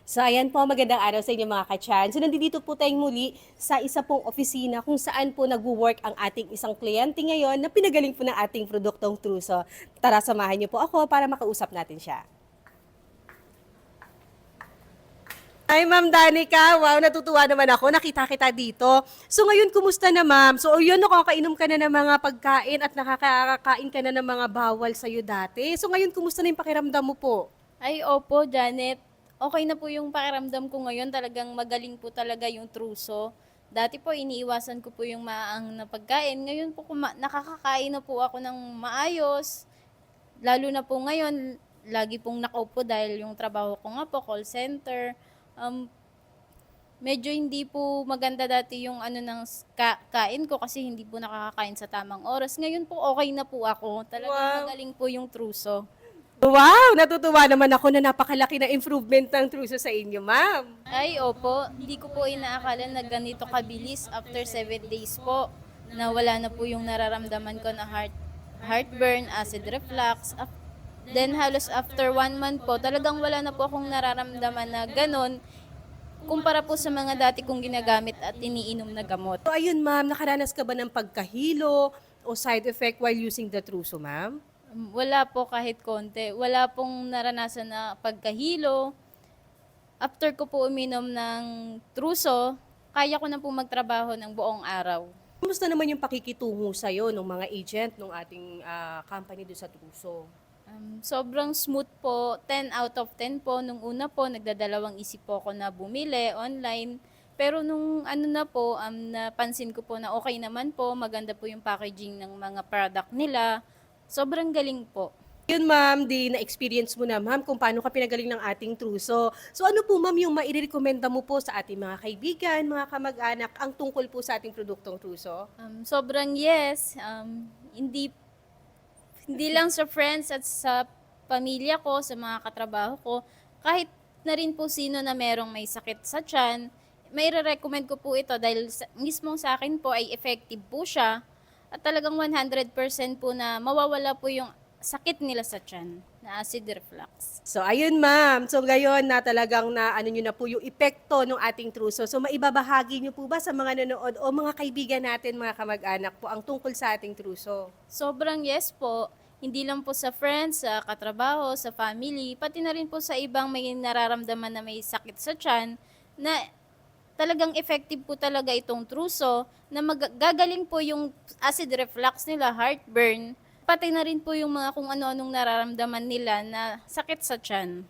So ayan po, magandang araw sa inyo mga ka-chan. So nandito po tayong muli sa isa pong opisina kung saan po nagwo-work ang ating isang kliyente ngayon na pinagaling po ng ating produktong Truso. Tara, samahan niyo po ako para makausap natin siya. Ay, Ma'am Danica, wow, natutuwa naman ako. Nakita kita dito. So ngayon, kumusta na, Ma'am? So yun, nakakainom ka na ng mga pagkain at nakakakain ka na ng mga bawal sa'yo dati. So ngayon, kumusta na yung pakiramdam mo po? Ay, opo, Janet. Okay na po yung pakiramdam ko ngayon. Talagang magaling po talaga yung truso. Dati po, iniiwasan ko po yung maaang na pagkain. Ngayon po, nakakakain na po ako ng maayos. Lalo na po ngayon, lagi pong nakaupo dahil yung trabaho ko nga po, call center. Um, Medyo hindi po maganda dati yung ano ng kain ko kasi hindi po nakakakain sa tamang oras. Ngayon po, okay na po ako. Talagang Wow! magaling po yung truso. Wow! Natutuwa naman ako na napakalaki na improvement ng Truso sa inyo, Ma'am. Ay, opo. Hindi ko po inaakala na ganito kabilis after 7 days po na wala na po yung nararamdaman ko na heartburn, acid reflux. Then halos after 1 month po, talagang wala na po akong nararamdaman na ganon kumpara po sa mga dati kong ginagamit at iniinom na gamot. So ayun, Ma'am, nakaranas ka ba ng pagkahilo o side effect while using the Truso, Ma'am? Wala po kahit konti. Wala pong naranasan na pagkahilo. After ko po uminom ng truso, kaya ko na po magtrabaho ng buong araw. Kumusta naman yung pakikitungo sa'yo ng mga agent ng ating company doon sa Truso? Sobrang smooth po, 10 out of 10 po. Nung una po, nagdadalawang isip po ako na bumili online. Pero nung ano na po, napansin ko po na okay naman po, maganda po yung packaging ng mga product nila. Sobrang galing po. Yun, Ma'am, di na-experience mo na, Ma'am, kung paano ka pinagaling ng ating Truso. So ano po, Ma'am, yung mairekomenda mo po sa ating mga kaibigan, mga kamag-anak, ang tungkol po sa ating produktong Truso? Sobrang yes. Hindi lang sa friends at sa pamilya ko, sa mga katrabaho ko, kahit na rin po sino na merong may sakit sa tiyan, may recommend ko po ito dahil mismo sa akin po ay effective po siya at talagang 100% po na mawawala po yung sakit nila sa tiyan na acid reflux. So ayun, Ma'am. So ngayon na talagang na ano niyo na po yung epekto ng ating Truso. So maibabahagi niyo po ba sa mga nanood o mga kaibigan natin, mga kamag-anak po ang tungkol sa ating Truso? Sobrang yes po. Hindi lang po sa friends, sa katrabaho, sa family, pati na rin po sa ibang may nararamdaman na may sakit sa tiyan na talagang effective po talaga itong truso na gagaling po yung acid reflux nila, heartburn, pati na rin po yung mga kung ano-anong nararamdaman nila na sakit sa tiyan.